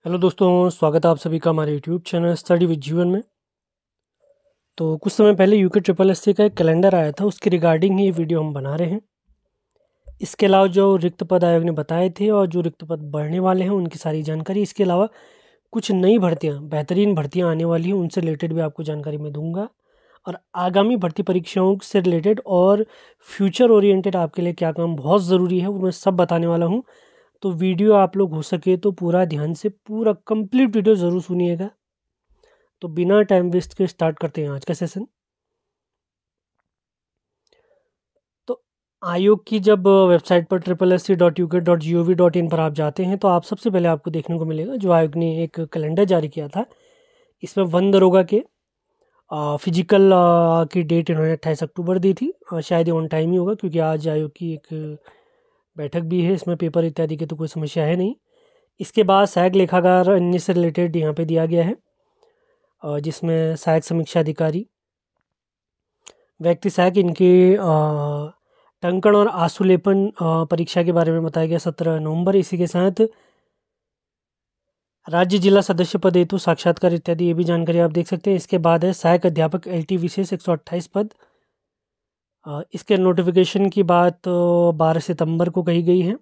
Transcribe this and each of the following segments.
Hello दोस्तों, स्वागत है आप सभी का हमारे यूट्यूब चैनल स्टडी विद जीवन में। तो कुछ समय पहले यूके ट्रिपल एस सी का एक कैलेंडर आया था, उसके रिगार्डिंग ही ये वीडियो हम बना रहे हैं। इसके अलावा जो रिक्त पद आयोग ने बताए थे और जो रिक्त पद बढ़ने वाले हैं उनकी सारी जानकारी, इसके अलावा कुछ नई भर्तियाँ, बेहतरीन भर्तियाँ आने वाली हैं, उनसे रिलेटेड भी आपको जानकारी मैं दूंगा। और आगामी भर्ती परीक्षाओं से रिलेटेड और फ्यूचर ओरिएंटेड आपके लिए क्या काम बहुत ज़रूरी है वो मैं सब बताने वाला हूँ। तो वीडियो आप लोग हो सके तो पूरा ध्यान से पूरा कंप्लीट वीडियो ज़रूर सुनिएगा। तो बिना टाइम वेस्ट के स्टार्ट करते हैं आज का सेशन। तो आयोग की जब वेबसाइट पर SSC.uk.gov.in पर आप जाते हैं तो आप सबसे पहले आपको देखने को मिलेगा जो आयोग ने एक कैलेंडर जारी किया था। इसमें वन दरोगा के फिजिकल की डेट इन्होंने 28 अक्टूबर दी थी। शायद ये ऑन टाइम ही होगा क्योंकि आज आयोग की एक बैठक भी है, इसमें पेपर इत्यादि की तो कोई समस्या है नहीं। इसके बाद सहायक लेखाकार अन्य से रिलेटेड यहाँ पे दिया गया है, जिसमें सहायक समीक्षा अधिकारी, व्यक्ति सहायक, इनके टंकण और आशुलेपन परीक्षा के बारे में बताया गया 17 नवंबर। इसी के साथ राज्य जिला सदस्य पद हेतु साक्षात्कार इत्यादि ये भी जानकारी आप देख सकते हैं। इसके बाद है सहायक अध्यापक LT विशेष 128 पद। इसके नोटिफिकेशन की बात 12 सितंबर को कही गई है।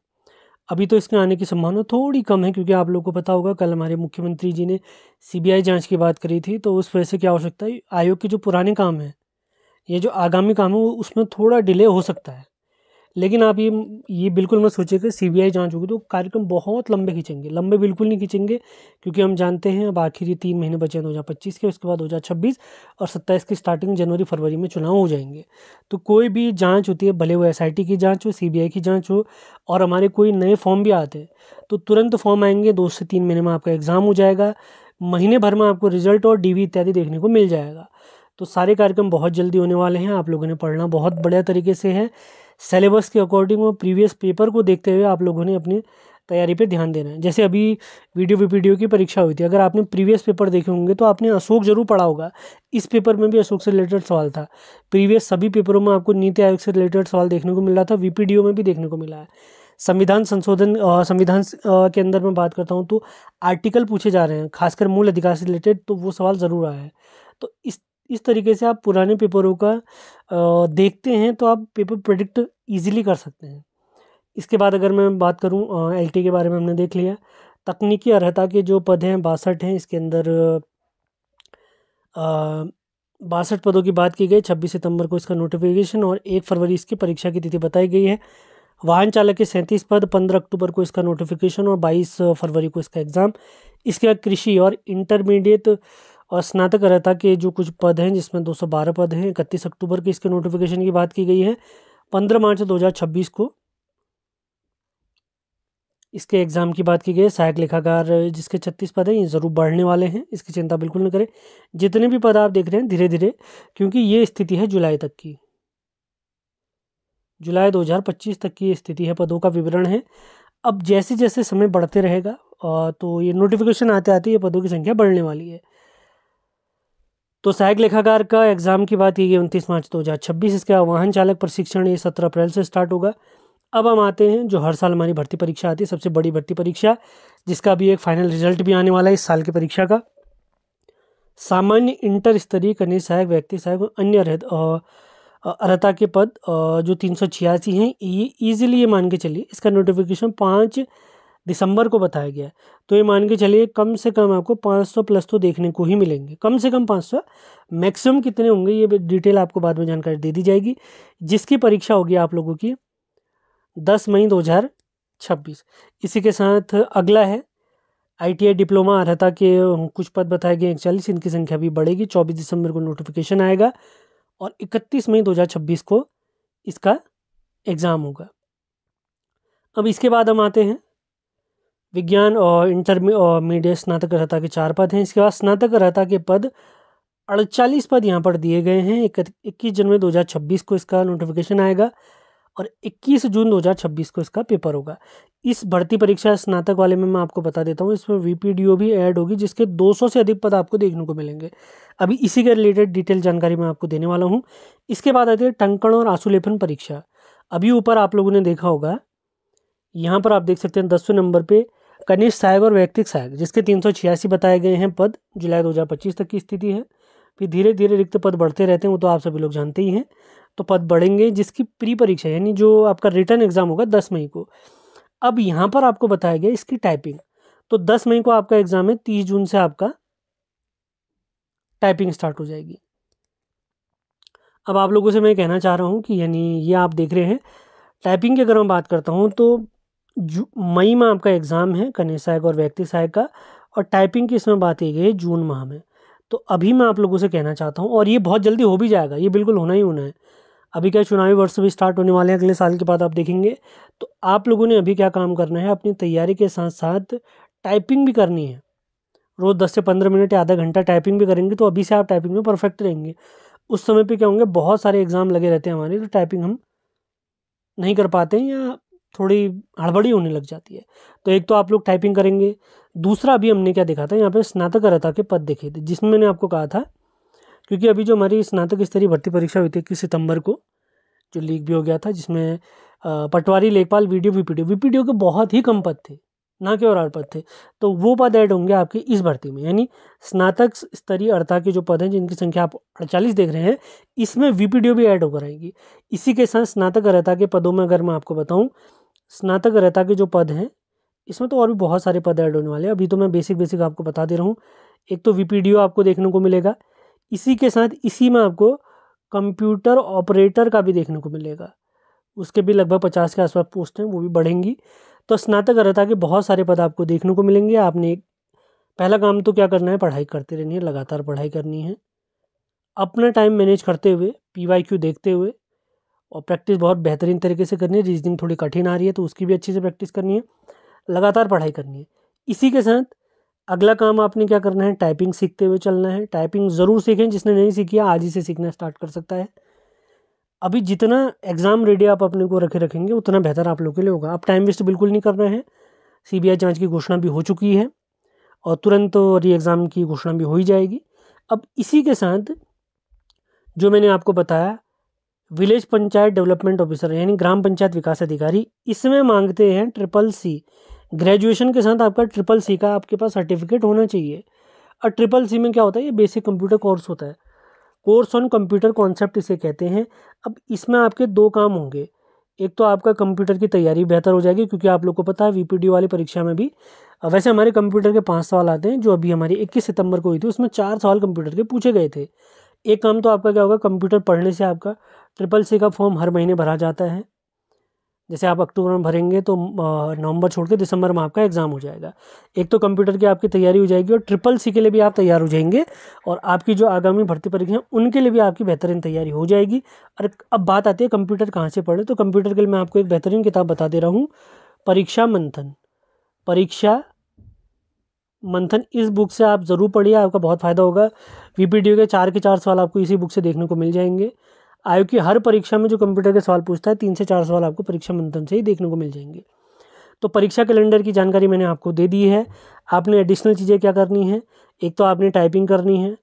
अभी तो इसके आने की संभावना थोड़ी कम है क्योंकि आप लोगों को पता होगा कल हमारे मुख्यमंत्री जी ने CBI जांच की बात करी थी, तो उस वजह से क्या हो सकता है, आयोग के जो पुराने काम हैं, ये जो आगामी काम है वो उसमें थोड़ा डिले हो सकता है। लेकिन आप ये बिल्कुल मत सोचिए कि CBI जांच होगी तो कार्यक्रम बहुत लंबे खींचेंगे, लंबे बिल्कुल नहीं खींचेंगे क्योंकि हम जानते हैं अब आखिरी 3 महीने बचे हैं 2025 के, उसके बाद 2026 और 27 की स्टार्टिंग जनवरी फरवरी में चुनाव हो जाएंगे। तो कोई भी जांच होती है, भले वो SIT की जांच हो, CBI की जांच हो, और हमारे कोई नए फॉर्म भी आते हैं तो तुरंत फॉर्म आएंगे, 2 से 3 महीने में आपका एग्ज़ाम हो जाएगा, महीने भर में आपको रिजल्ट और DV इत्यादि देखने को मिल जाएगा। तो सारे कार्यक्रम बहुत जल्दी होने वाले हैं। आप लोगों ने पढ़ना बहुत बढ़िया तरीके से है, सिलेबस के अकॉर्डिंग और प्रीवियस पेपर को देखते हुए आप लोगों ने अपनी तैयारी पे ध्यान देना है। जैसे अभी वीडियो VPDO की परीक्षा हुई थी, अगर आपने प्रीवियस पेपर देखे होंगे तो आपने अशोक जरूर पढ़ा होगा। इस पेपर में भी अशोक से रिलेटेड सवाल था। प्रीवियस सभी पेपरों में आपको नीति आयोग से रिलेटेड सवाल देखने को मिल रहा था, VPDO में भी देखने को मिला है। संविधान संशोधन, संविधान के अंदर मैं बात करता हूँ तो आर्टिकल पूछे जा रहे हैं, खासकर मूल अधिकार से रिलेटेड, तो वो सवाल ज़रूर आया है। तो इस तरीके से आप पुराने पेपरों का देखते हैं तो आप पेपर प्रेडिक्ट ईजिली कर सकते हैं। इसके बाद अगर मैं बात करूं LT के बारे में, हमने देख लिया। तकनीकी अर्हता के जो पद हैं 62 हैं, इसके अंदर 62 पदों की बात की गई। 26 सितंबर को इसका नोटिफिकेशन और 1 फरवरी इसकी परीक्षा की तिथि बताई गई है। वाहन चालक के 37 पद, 15 अक्टूबर को इसका नोटिफिकेशन और 22 फरवरी को इसका एग्ज़ाम। इसके बाद कृषि और इंटरमीडिएट और स्नातक अर्हता के जो कुछ पद हैं जिसमें 212 पद हैं, 31 अक्टूबर की इसके नोटिफिकेशन की बात की गई है। 15 मार्च 2026 को इसके एग्ज़ाम की बात की गई है। सहायक लेखाकार जिसके 36 पद हैं, ये ज़रूर बढ़ने वाले हैं, इसकी चिंता बिल्कुल न करें। जितने भी पद आप देख रहे हैं धीरे धीरे, क्योंकि ये स्थिति है जुलाई तक की, जुलाई 2025 तक की स्थिति है, पदों का विवरण है। अब जैसे जैसे समय बढ़ते रहेगा तो ये नोटिफिकेशन आते आते ये पदों की संख्या बढ़ने वाली है। तो सहायक लेखाकार का एग्ज़ाम की बात की गई 29 मार्च 2026। इसके बाद वाहन चालक प्रशिक्षण ये 17 अप्रैल से स्टार्ट होगा। अब हम आते हैं जो हर साल हमारी भर्ती परीक्षा आती है, सबसे बड़ी भर्ती परीक्षा, जिसका भी एक फाइनल रिजल्ट भी आने वाला है इस साल की परीक्षा का। सामान्य इंटर स्तरीय कनीय सहायक, व्यक्ति सहायक और अन्य अर्हता के पद जो 386 हैं, ये ईजिली ये मान के चलिए इसका नोटिफिकेशन 5 दिसंबर को बताया गया है। तो ये मान के चलिए कम से कम आपको 500 प्लस तो देखने को ही मिलेंगे, कम से कम 500। मैक्सिमम कितने होंगे ये डिटेल आपको बाद में जानकारी दे दी जाएगी। जिसकी परीक्षा होगी आप लोगों की 10 मई 2026। इसी के साथ अगला है ITI डिप्लोमा अर्हता के कुछ पद बताए गए 41, इनकी संख्या भी बढ़ेगी। 24 दिसंबर को नोटिफिकेशन आएगा और 31 मई 2026 को इसका एग्ज़ाम होगा। अब इसके बाद हम आते हैं विज्ञान और इंटरमीडिएट स्नातक अर्हता के 4 पद हैं। इसके बाद स्नातक अर्हता के पद 48 पद यहाँ पर दिए गए हैं। 21 जनवरी 2026 को इसका नोटिफिकेशन आएगा और 21 जून 2026 को इसका पेपर होगा। इस भर्ती परीक्षा स्नातक वाले में मैं आपको बता देता हूँ, इसमें VPDO भी ऐड होगी जिसके 200 से अधिक पद आपको देखने को मिलेंगे। अभी इसी के रिलेटेड डिटेल जानकारी मैं आपको देने वाला हूँ। इसके बाद आती है टंकण और आशुलेपन परीक्षा। अभी ऊपर आप लोगों ने देखा होगा, यहाँ पर आप देख सकते हैं 10वें नंबर पे कनिष्ठ सहायक और वैयक्तिक सहायक जिसके 386 बताए गए हैं पद, जुलाई 2025 तक की स्थिति है। फिर धीरे धीरे रिक्त पद बढ़ते रहते हैं, वो तो आप सभी लोग जानते ही हैं। तो पद बढ़ेंगे, जिसकी प्री परीक्षा यानी जो आपका रिटर्न एग्जाम होगा 10 मई को। अब यहाँ पर आपको बताया गया इसकी टाइपिंग, तो 10 मई को आपका एग्जाम है, 30 जून से आपका टाइपिंग स्टार्ट हो जाएगी। अब आप लोगों से मैं कहना चाह रहा हूँ कि यानी ये आप देख रहे हैं टाइपिंग की अगर मैं बात करता हूँ तो मई में आपका एग्ज़ाम है कनिष्ठ सहायक और व्यक्ति सहायक का, और टाइपिंग की इसमें बात की गई है जून माह में। तो अभी मैं आप लोगों से कहना चाहता हूँ, और ये बहुत जल्दी हो भी जाएगा, ये बिल्कुल होना ही होना है। अभी क्या चुनावी वर्ष भी स्टार्ट होने वाले हैं अगले साल के बाद, आप देखेंगे। तो आप लोगों ने अभी क्या काम करना है, अपनी तैयारी के साथ साथ टाइपिंग भी करनी है। रोज़ 10 से 15 मिनट या आधा घंटा टाइपिंग भी करेंगे तो अभी से आप टाइपिंग में परफेक्ट रहेंगे। उस समय पे क्या होंगे, बहुत सारे एग्ज़ाम लगे रहते हैं हमारे, तो टाइपिंग हम नहीं कर पाते हैं या थोड़ी हड़बड़ी होने लग जाती है। तो एक तो आप लोग टाइपिंग करेंगे, दूसरा अभी हमने क्या देखा था, यहाँ पे स्नातक अर्हता के पद देखे थे, जिसमें मैंने आपको कहा था, क्योंकि अभी जो हमारी स्नातक स्तरीय भर्ती परीक्षा हुई थी 21 सितंबर को, जो लीक भी हो गया था, जिसमें पटवारी, लेखपाल, वीपीडीओ के बहुत ही कम पद थे, ना के और पद थे। तो वो पद ऐड होंगे आपके इस भर्ती में, यानी स्नातक स्तरीय अर्हता के जो पद हैं, जिनकी संख्या आप 48 देख रहे हैं, इसमें वीपीडीओ भी ऐड होकर आएगी। इसी के साथ स्नातक अर्हता के पदों में अगर मैं आपको बताऊं, स्नातक अर्हता के जो पद हैं, इसमें तो और भी बहुत सारे पद ऐड होने वाले हैं। अभी तो मैं बेसिक आपको बता दे रहा हूँ। एक तो वीपीडीओ आपको देखने को मिलेगा, इसी के साथ इसी में आपको कंप्यूटर ऑपरेटर का भी देखने को मिलेगा, उसके भी लगभग 50 के आसपास पोस्ट हैं, वो भी बढ़ेंगी। तो स्नातक अर्हता के बहुत सारे पद आपको देखने को मिलेंगे। आपने पहला काम तो क्या करना है, पढ़ाई करते रहनी है, लगातार पढ़ाई करनी है, अपना टाइम मैनेज करते हुए, PYQ देखते हुए, और प्रैक्टिस बहुत बेहतरीन तरीके से करनी है। रीजनिंग थोड़ी कठिन आ रही है तो उसकी भी अच्छे से प्रैक्टिस करनी है, लगातार पढ़ाई करनी है। इसी के साथ अगला काम आपने क्या करना है, टाइपिंग सीखते हुए चलना है। टाइपिंग ज़रूर सीखें, जिसने नहीं सीखी है आज ही से सीखना स्टार्ट कर सकता है। अभी जितना एग्ज़ाम रेडी आप अपने को रखेंगे उतना बेहतर आप लोगों के लिए होगा। अब टाइम वेस्ट बिल्कुल नहीं करना है। CBI जांच की घोषणा भी हो चुकी है और तुरंत री एग्ज़ाम की घोषणा भी हो ही जाएगी। अब इसी के साथ जो मैंने आपको बताया, विलेज पंचायत डेवलपमेंट ऑफिसर यानी ग्राम पंचायत विकास अधिकारी, इसमें मांगते हैं CCC। ग्रेजुएशन के साथ आपका CCC का आपके पास सर्टिफिकेट होना चाहिए। और CCC में क्या होता है, ये बेसिक कंप्यूटर कोर्स होता है, कोर्स ऑन कंप्यूटर कॉन्सेप्ट इसे कहते हैं। अब इसमें आपके दो काम होंगे, एक तो आपका कंप्यूटर की तैयारी बेहतर हो जाएगी, क्योंकि आप लोग को पता है VPD वाली परीक्षा में भी वैसे हमारे कंप्यूटर के 5 सवाल आते हैं, जो अभी हमारी 21 सितंबर को हुई थी, उसमें 4 सवाल कंप्यूटर के पूछे गए थे। एक काम तो आपका क्या होगा, कंप्यूटर पढ़ने से आपका CCC का फॉर्म हर महीने भरा जाता है। जैसे आप अक्टूबर में भरेंगे तो नवंबर छोड़ के दिसंबर में आपका एग्ज़ाम हो जाएगा। एक तो कंप्यूटर की आपकी तैयारी हो जाएगी और CCC के लिए भी आप तैयार हो जाएंगे, और आपकी जो आगामी भर्ती परीक्षा उनके लिए भी आपकी बेहतरीन तैयारी हो जाएगी। और अब बात आती है कंप्यूटर कहाँ से पढ़े, तो कंप्यूटर के लिए मैं आपको एक बेहतरीन किताब बता दे रहा हूँ, परीक्षा मंथन। इस बुक से आप ज़रूर पढ़िए, आपका बहुत फ़ायदा होगा। VPD के 4 के 4 सवाल आपको इसी बुक से देखने को मिल जाएंगे। आयोग की हर परीक्षा में जो कंप्यूटर के सवाल पूछता है, 3 से 4 सवाल आपको परीक्षा मंथन से ही देखने को मिल जाएंगे। तो परीक्षा कैलेंडर की जानकारी मैंने आपको दे दी है। आपने एडिशनल चीज़ें क्या करनी है, एक तो आपने टाइपिंग करनी है।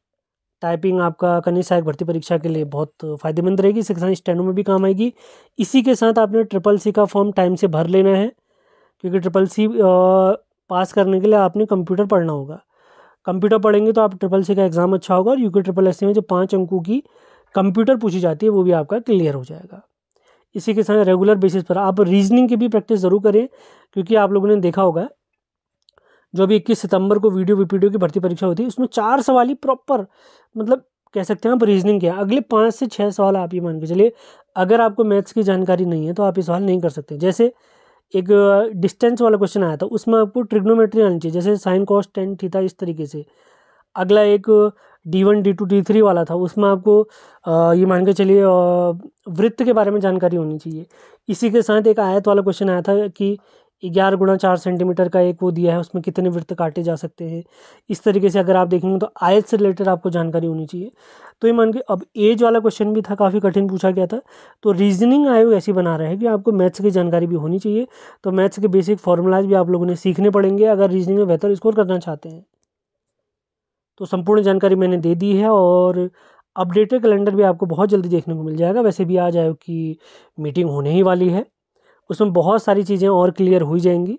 टाइपिंग आपका कनिष्ठ सहायक भर्ती परीक्षा के लिए बहुत फ़ायदेमंद रहेगी, इसके साथ स्टेनो में भी काम आएगी। इसी के साथ आपने CCC का फॉर्म टाइम से भर लेना है, क्योंकि CCC पास करने के लिए आपने कंप्यूटर पढ़ना होगा। कंप्यूटर पढ़ेंगे तो आप CCC का एग्ज़ाम अच्छा होगा, और UKSSC में जो 5 अंकों की कंप्यूटर पूछी जाती है वो भी आपका क्लियर हो जाएगा। इसी के साथ रेगुलर बेसिस पर आप रीजनिंग की भी प्रैक्टिस ज़रूर करें, क्योंकि आप लोगों ने देखा होगा जो अभी 21 सितंबर को VPD की भर्ती परीक्षा हुई थी, उसमें 4 सवाल ही प्रॉपर, मतलब कह सकते हैं आप रीजनिंग किया। अगले 5 से 6 सवाल आप ये मान के चलिए, अगर आपको मैथ्स की जानकारी नहीं है तो आप ये सवाल नहीं कर सकते। जैसे एक डिस्टेंस वाला क्वेश्चन आया था, उसमें आपको ट्रिग्नोमेट्री आनी चाहिए, जैसे साइन कॉस टेन थीटा, इस तरीके से। अगला एक D1 D2 D3 वाला था, उसमें आपको ये मान के चलिए वृत्त के बारे में जानकारी होनी चाहिए। इसी के साथ एक आयत वाला क्वेश्चन आया था कि 11 गुणा 4 सेंटीमीटर का एक वो दिया है, उसमें कितने वृत्त काटे जा सकते हैं। इस तरीके से अगर आप देखेंगे तो आयत से रिलेटेड आपको जानकारी होनी चाहिए। तो ये मान के, अब एज वाला क्वेश्चन भी था, काफ़ी कठिन पूछा गया था। तो रीजनिंग आयोग ऐसी बना रहा है कि आपको मैथ्स की जानकारी भी होनी चाहिए। तो मैथ्स के बेसिक फॉर्मूलाज भी आप लोगों ने सीखने पड़ेंगे अगर रीजनिंग में बेहतर स्कोर करना चाहते हैं। तो संपूर्ण जानकारी मैंने दे दी है, और अपडेटेड कैलेंडर भी आपको बहुत जल्दी देखने को मिल जाएगा। वैसे भी आज आयोग की मीटिंग होने ही वाली है, उसमें बहुत सारी चीज़ें और क्लियर हो जाएंगी।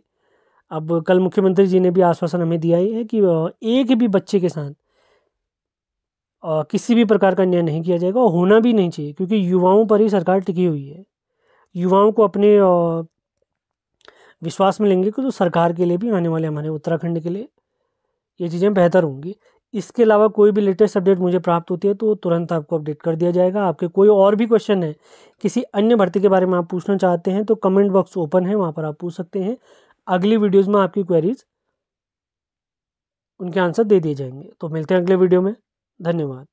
अब कल मुख्यमंत्री जी ने भी आश्वासन हमें दिया ही है कि एक भी बच्चे के साथ किसी भी प्रकार का अन्याय नहीं किया जाएगा और होना भी नहीं चाहिए, क्योंकि युवाओं पर ही सरकार टिकी हुई है। युवाओं को अपने विश्वास में लेंगे कि तो सरकार के लिए भी, आने वाले हमारे उत्तराखंड के लिए ये चीज़ें बेहतर होंगी। इसके अलावा कोई भी लेटेस्ट अपडेट मुझे प्राप्त होती है तो तुरंत आपको अपडेट कर दिया जाएगा। आपके कोई और भी क्वेश्चन है, किसी अन्य भर्ती के बारे में आप पूछना चाहते हैं तो कमेंट बॉक्स ओपन है, वहाँ पर आप पूछ सकते हैं। अगली वीडियोज़ में आपकी क्वेरीज, उनके आंसर दे दिए जाएंगे। तो मिलते हैं अगले वीडियो में। धन्यवाद।